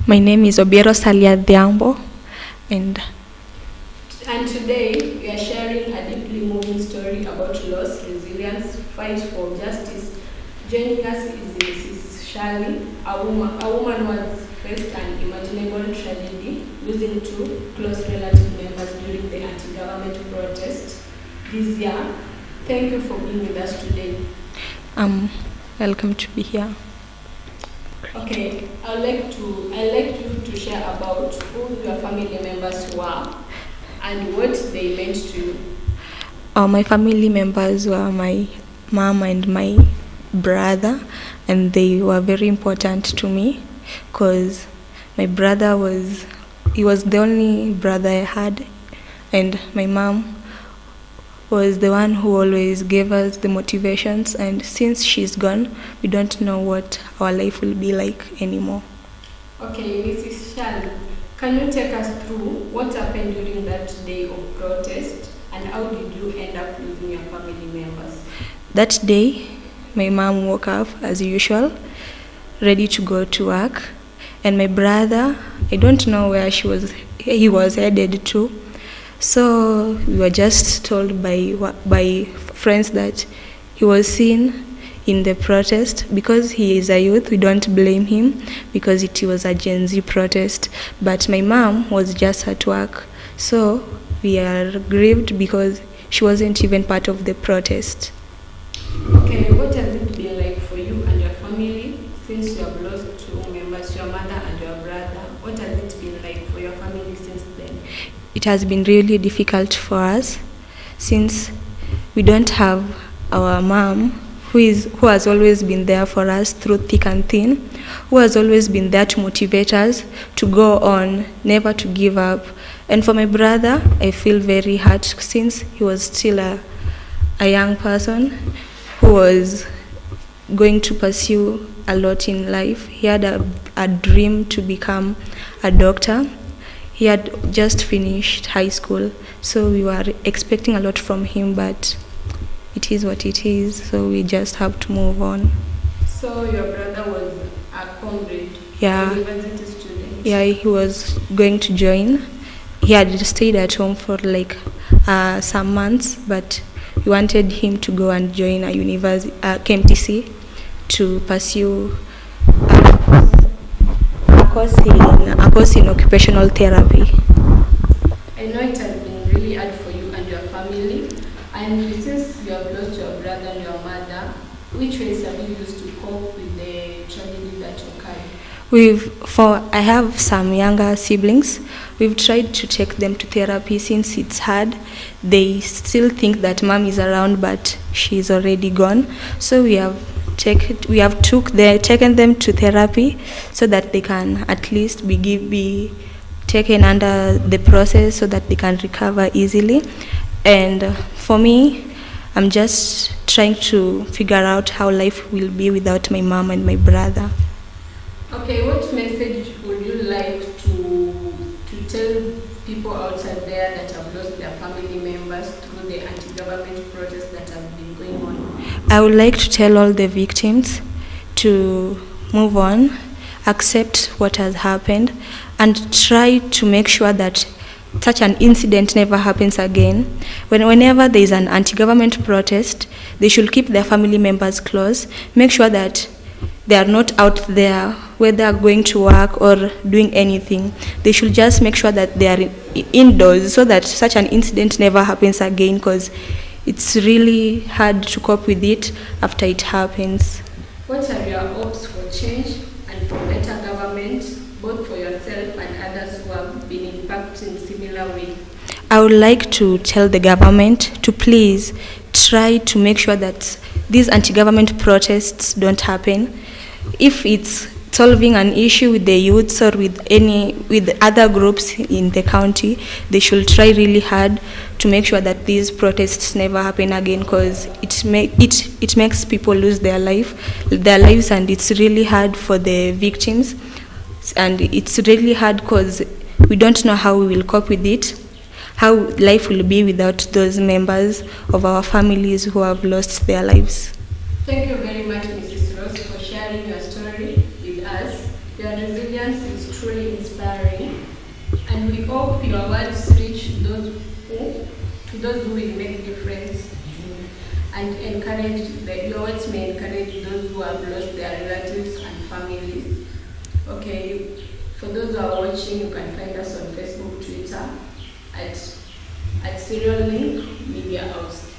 My name is Obiero Salia Diambo, and today we are sharing a deeply moving story about loss, resilience, fight for justice. Joining us is Mrs. Shirley, a woman who has faced an unimaginable tragedy, losing two close relative members during the anti-government protest this year. Thank you for being with us today. welcome to be here. Okay, I'd like you to share about who your family members were and what they meant to you. My family members were my mom and my brother, and they were very important to me because my brother was the only brother I had, and my mom was the one who always gave us the motivations, and since she's gone, we don't know what our life will be like anymore. Okay, Mrs. Shirley, can you take us through what happened during that day of protest and how did you end up losing your family members? That day, my mom woke up as usual, ready to go to work, and my brother, I don't know where he was headed to. So we were just told by friends that he was seen in the protest. Because he is a youth, we don't blame him because it was a Gen Z protest. But my mom was just at work, so we are grieved because she wasn't even part of the protest. Okay, what has it been like for you and your family since you have lost two members, your mother and your brother? What has it been like for your family since then? It has been really difficult for us since we don't have our mom who has always been there for us through thick and thin, who has always been there to motivate us to go on, never to give up. And for my brother, I feel very hurt since he was still a young person who was going to pursue a lot in life. He had a dream to become a doctor. He had just finished high school, so we were expecting a lot from him, but it is what it is, so we just have to move on. So your brother was a comrade, Yeah. university student? Yeah, he was going to join. He had stayed at home for like some months, but we wanted him to go and join a university, KMTC, to pursue a course in occupational therapy. I know it has been really hard for you and your family, and since you have lost your brother and your mother, which ways have you used to cope with the tragedy that occurred? I have some younger siblings. We've tried to take them to therapy since it's hard. They still think that mom is around, but she's already gone. So we have taken them to therapy so that they can at least be taken under the process so that they can recover easily. And for me, I'm just trying to figure out how life will be without my mom and my brother. Okay, what message would you like to tell people outside there that have lost their family members through the anti-government protests that have been going on? I would like to tell all the victims to move on, accept what has happened, and try to make sure that such an incident never happens again. Whenever there is an anti-government protest, they should keep their family members close, make sure that they are not out there, whether going to work or doing anything. They should just make sure that they are indoors so that such an incident never happens again, because it's really hard to cope with it after it happens. What are your hopes for change and for better government, both for yourself and others who have been impacted in similar ways? I would like to tell the government to please try to make sure that these anti-government protests don't happen. If it's solving an issue with the youths or with other groups in the county, they should try really hard to make sure that these protests never happen again, because it makes people lose their lives, and it's really hard for the victims, and it's really hard because we don't know how we will cope with it, how life will be without those members of our families who have lost their lives. Thank you very much, Mrs. Ross, for sharing your story with us. Your resilience is truly inspiring, and we hope your words reach those who will make difference and your words may encourage those who have lost their relatives and families. Okay, for those who are watching, you can find us on Facebook, Twitter at Serial Link Media House.